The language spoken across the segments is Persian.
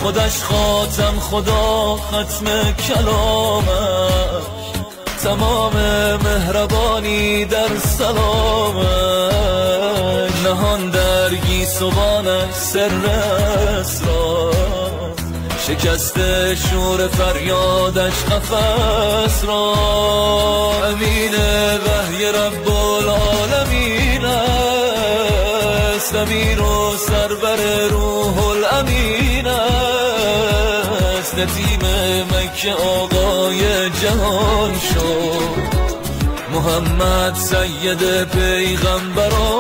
خودش خاتم، خدا ختم کلامش، تمام مهربانی در سلامش، نهان در گیسوانش سر اسرار، شکست شور فریادش قفس را، امین وحی رب العالمین است، امیر و سرور روح الامین است، ندیم مکه آقای جهان شد، محمد سید پیغمبران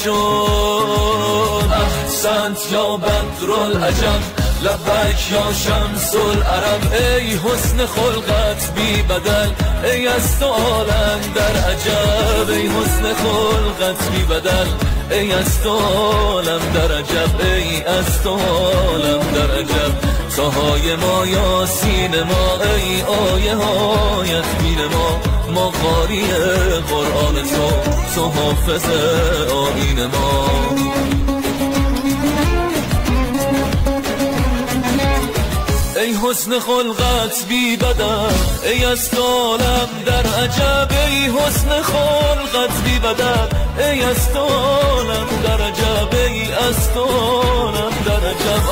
شد. احسنت یا بدرالعجم، لبک یا شمس العرب، ای حسن خلقت بی بدل، ای از تو عالم در عجب، ای حسن خلقت بی بدل، ای از تو عالم در عجب، ای از تو عالم در عجب. تاهای ما یاسین ما، ای آیه هایت بین ما قاری قرآن تو حافظ آیین ما. ای حسن خلقت بی بدل، ای از تو عالم در عجب، ای حسن خلقت بی بدل، ای از تو عالم در عجب، ای از تو عالم در عجب.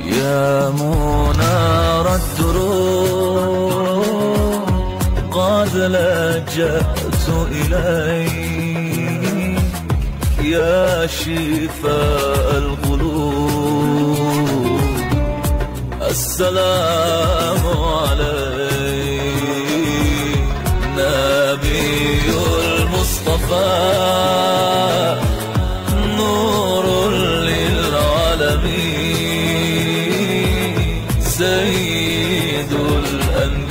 يا منار الدروب قد لجأت إليك، يا شفاء القلوب السلام عليك، نبي المصطفى نور للعالمين، سيد الأنبياء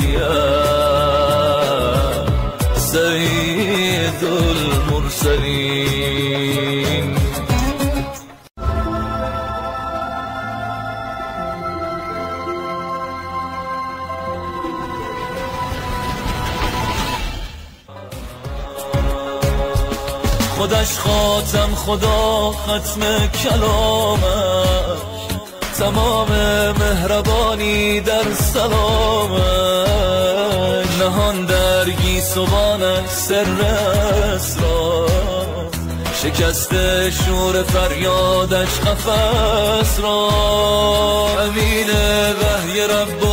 سيد المرسلين. خودش خاتم، خدا ختم کلامش، تمام مهربانی در سلامش، نهان در گیسوانش سر اسرار، شکست شور فریادش قفس را، امین وحی رب